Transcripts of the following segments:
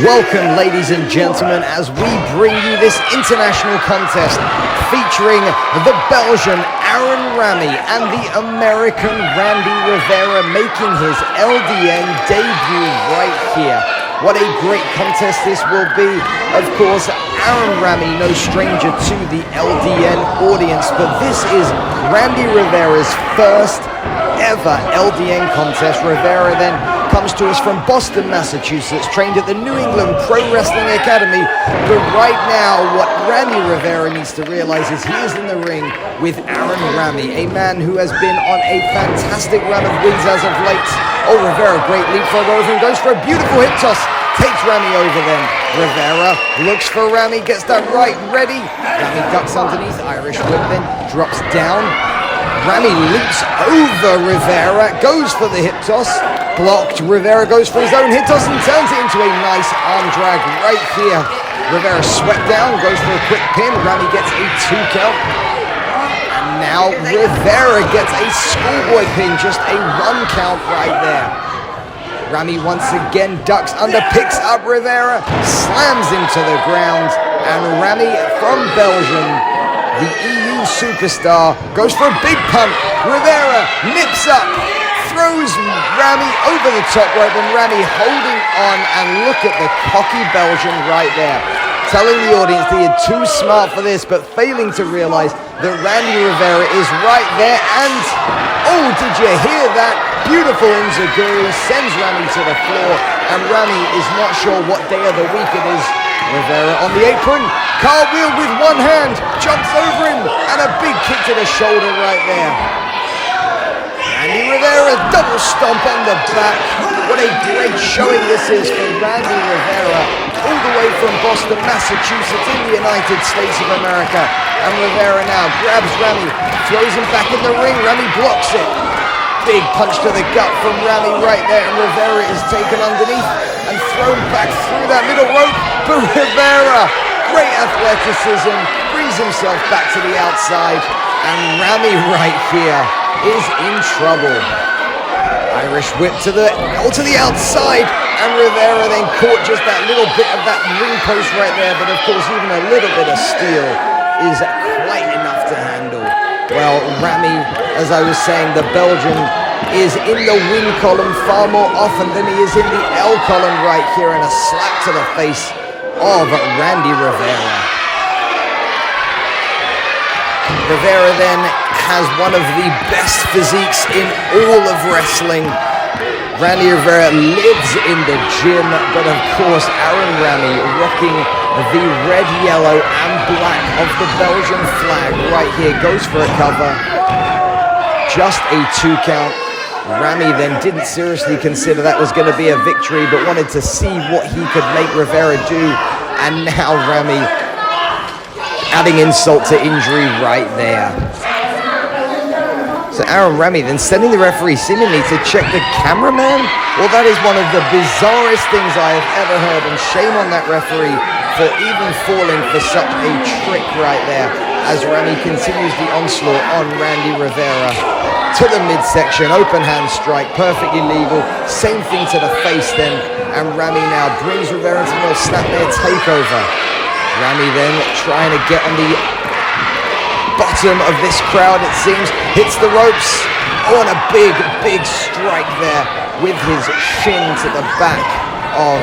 Welcome, ladies and gentlemen, as we bring you this international contest featuring the Belgian Aaron Rammy and the American Randy Rivera making his LDN debut right here. What a great contest this will be. Of course, Aaron Rammy, no stranger to the LDN audience, but this is Randy Rivera's first ever LDN contest. Rivera then comes to us from Boston, Massachusetts, trained at the New England Pro Wrestling Academy. But right now, what Randy Rivera needs to realize is he is in the ring with Aaron Rammy, a man who has been on a fantastic run of wins as of late. Oh, Rivera, great leapfrog over him, goes for a beautiful hip toss, takes Rammy over then. Rivera looks for Rammy, gets that right ready. Rammy ducks underneath, Irish whip then, drops down. Rammy leaps over Rivera, goes for the hip toss, blocked. Rivera goes for his own hip toss and turns it into a nice arm drag right here. Rivera swept down, goes for a quick pin. Rammy gets a 2 count. And now Rivera gets a schoolboy pin, just a 1 count right there. Rammy once again ducks under, picks up Rivera, slams him to the ground. And Rammy from Belgium, the EU superstar, goes for a big punt. Rivera nips up, throws Rammy over the top rope, and Rammy holding on, and look at the cocky Belgian right there, telling the audience that you're too smart for this, but failing to realize that Randy Rivera is right there. And oh, did you hear that? Beautiful Inzaguri sends Rammy to the floor, and Rammy is not sure what day of the week it is. Rivera on the apron, cartwheel with one hand, jumps over him, and a big kick to the shoulder right there. Randy Rivera, double stomp on the back. What a great showing this is for Randy Rivera, all the way from Boston, Massachusetts, in the United States of America. And Rivera now grabs Rammy, throws him back in the ring. Rammy blocks it. Big punch to the gut from Rammy right there, and Rivera is taken underneath and thrown back through that middle rope. But Rivera, great athleticism, brings himself back to the outside, and Rammy right here is in trouble. Irish whip to the outside, and Rivera then caught just that little bit of that ring post right there, but of course even a little bit of steel is quite enough to handle. Well, Rammy, as I was saying, the Belgian is in the win column far more often than he is in the L column right here, and a slap to the face of Randy Rivera. Rivera then has one of the best physiques in all of wrestling. Randy Rivera lives in the gym, but of course Aaron Rammy rocking the red, yellow and black of the Belgian flag right here, goes for a cover, just a 2 count. Rammy then didn't seriously consider that was going to be a victory, but wanted to see what he could make Rivera do, and now Rammy adding insult to injury right there. So Aaron Rammy then sending the referee seemingly to check the cameraman. Well, that is one of the bizarrest things I have ever heard, and shame on that referee for even falling for such a trick right there, as Rammy continues the onslaught on Randy Rivera to the midsection, open hand strike, perfectly legal. Same thing to the face then, and Rammy now brings Rivera into a little snapmare takeover. Rammy then trying to get on the bottom of this crowd, it seems, hits the ropes. Oh, and a big strike there with his shin to the back of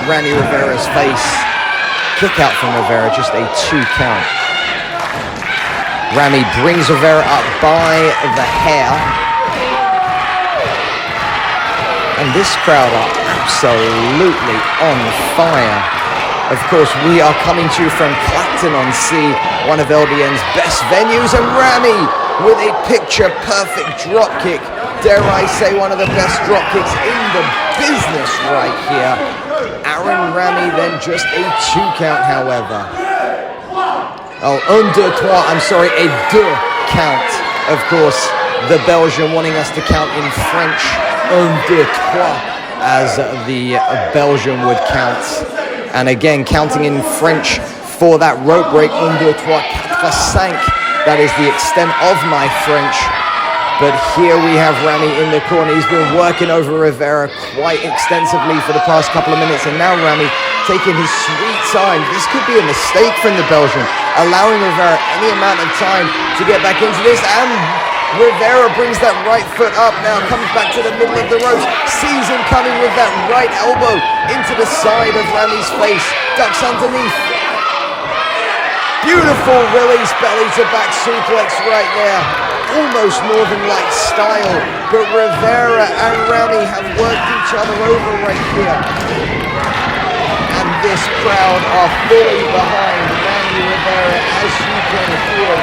Randy Rivera's face. Kick out from Rivera, just a 2 count. Rammy brings Rivera up by the hair. And this crowd are absolutely on fire. Of course, we are coming to you from Clacton-on-Sea, one of LDN's best venues, and Rammy with a picture-perfect dropkick. Dare I say, one of the best dropkicks in the business right here. Aaron Rammy then just a 2 count, however. Oh, un, deux, trois, I'm sorry, a deux count. Of course, the Belgian wanting us to count in French, un, deux, trois, as the Belgian would count. And again, counting in French for that rope break, un, deux, trois, quatre, cinq. That is the extent of my French. But here we have Rammy in the corner. He's been working over Rivera quite extensively for the past couple of minutes, and now Rammy taking his sweet time. This could be a mistake from the Belgian, allowing Rivera any amount of time to get back into this, and Rivera brings that right foot up now, comes back to the middle of the ropes, sees him coming with that right elbow into the side of Rammy's face, ducks underneath. Beautiful release, belly to back suplex right there. Almost Northern Lights style, but Rivera and Rammy have worked each other over right here. And this crowd are fully behind Randy Rivera, as you can hear.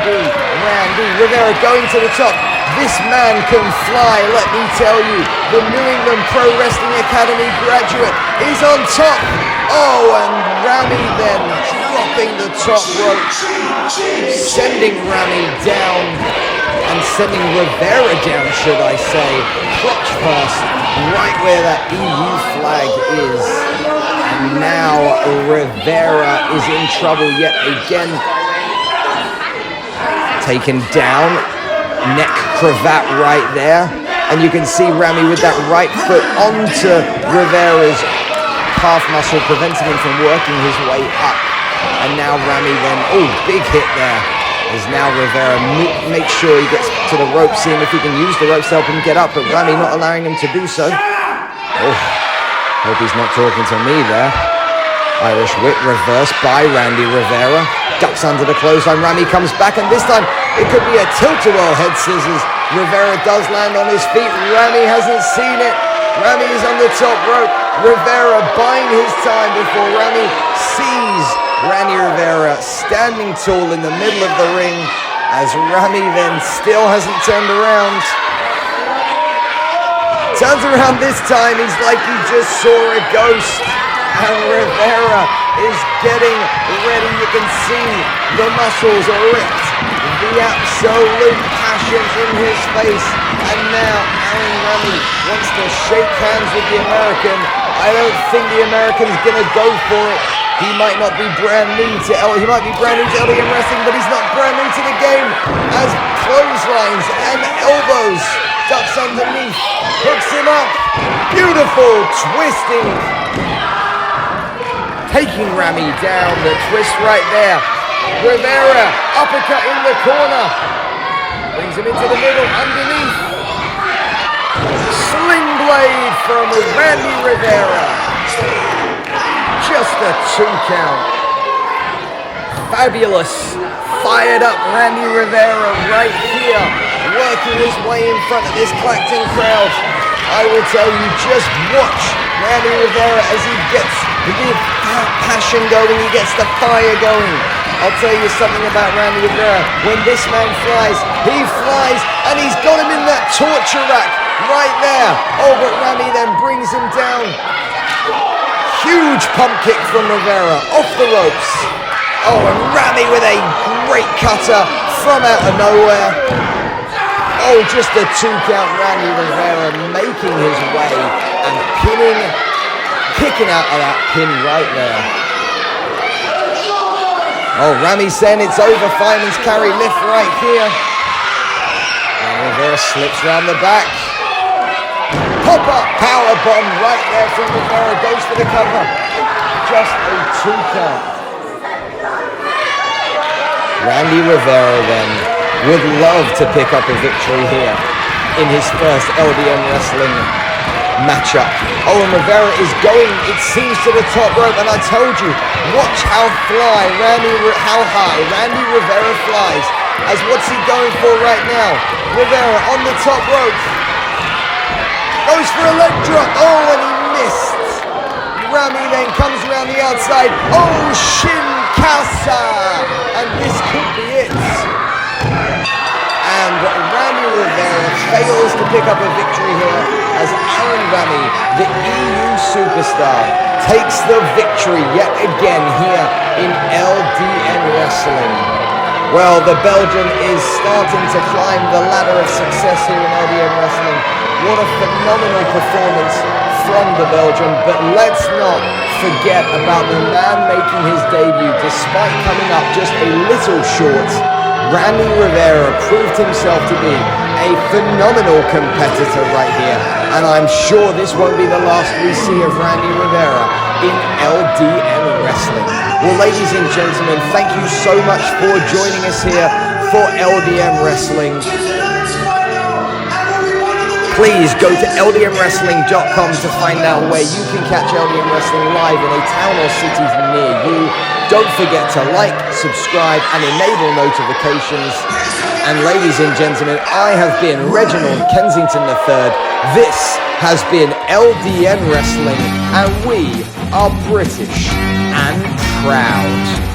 Randy Rivera going to the top. This man can fly, let me tell you. The New England Pro Wrestling Academy graduate is on top. Oh, and Rammy then dropping the top rope, sending Rammy down, and sending Rivera down, should I say, crotch first, right where that EU flag is. And now Rivera is in trouble yet again. Taken down, neck cravat right there, and you can see Rammy with that right foot onto Rivera's calf muscle, preventing him from working his way up. And now Rammy then, oh, big hit there, as now Rivera makes sure he gets to the rope, seeing if he can use the ropes to help him get up, but Rammy not allowing him to do so. Oh, hope he's not talking to me there. Irish whip reversed by Randy Rivera. Ducks under the clothesline. Rammy comes back, and this time it could be a tilt-a-whirl head scissors. Rivera does land on his feet. Rammy hasn't seen it. Rammy is on the top rope. Rivera buying his time before Rammy sees Randy Rivera standing tall in the middle of the ring, as Rammy then still hasn't turned around. Turns around this time, he's like he just saw a ghost. And Rivera is getting ready. You can see the muscles are ripped, the absolute passion in his face. And now Aaron Rammy wants to shake hands with the American. I don't think the American's gonna go for it. He might not be brand new to LDM wrestling, but he's not brand new to the game. As clotheslines and elbows, ducks underneath, hooks him up. Beautiful twisting. Taking Rammy down, the twist right there. Rivera, uppercut in the corner. Brings him into the middle, underneath. Sling blade from Randy Rivera. Just a 2 count. Fabulous. Fired up Randy Rivera right here. Working his way in front of this Clacton crowd. I will tell you, just watch Randy Rivera as he gets the passion going, he gets the fire going. I'll tell you something about Randy Rivera. When this man flies, he flies, and he's got him in that torture rack right there. Oh, but Rammy then brings him down. Huge pump kick from Rivera, off the ropes. Oh, and Rammy with a great cutter from out of nowhere. Oh, just a 2 count. Randy Rivera making his way and kicking out of that pin right there. Oh, Rammy saying it's over. Fireman's carry lift right here. And Rivera slips around the back. Pop-up power bomb right there from Rivera. Goes for the cover. Just a 2 count. Randy Rivera then would love to pick up a victory here in his first LDM wrestling matchup. Oh, and Rivera is going, it seems, to the top rope, and I told you, watch how high Randy Rivera flies. As what's he going for right now? Rivera on the top rope. Goes for a leg drop. Oh, and he missed. Rammy then comes around the outside. Oh, shin kasa. And this could be it. And Randy Rivera fails to pick up a victory here, as Aaron Rammy, the EU superstar, takes the victory yet again here in LDN Wrestling. Well, the Belgian is starting to climb the ladder of success here in LDN Wrestling. What a phenomenal performance from the Belgian, but let's not forget about the man making his debut, despite coming up just a little short. Randy Rivera proved himself to be a phenomenal competitor right here, and I'm sure this won't be the last we see of Randy Rivera in LDM Wrestling. Well, ladies and gentlemen, thank you so much for joining us here for LDM Wrestling. Please go to ldmwrestling.com to find out where you can catch LDM Wrestling live in a town or city near you. Don't forget to like, subscribe, and enable notifications. And ladies and gentlemen, I have been Reginald Kensington III. This has been LDM Wrestling, and we are British and proud.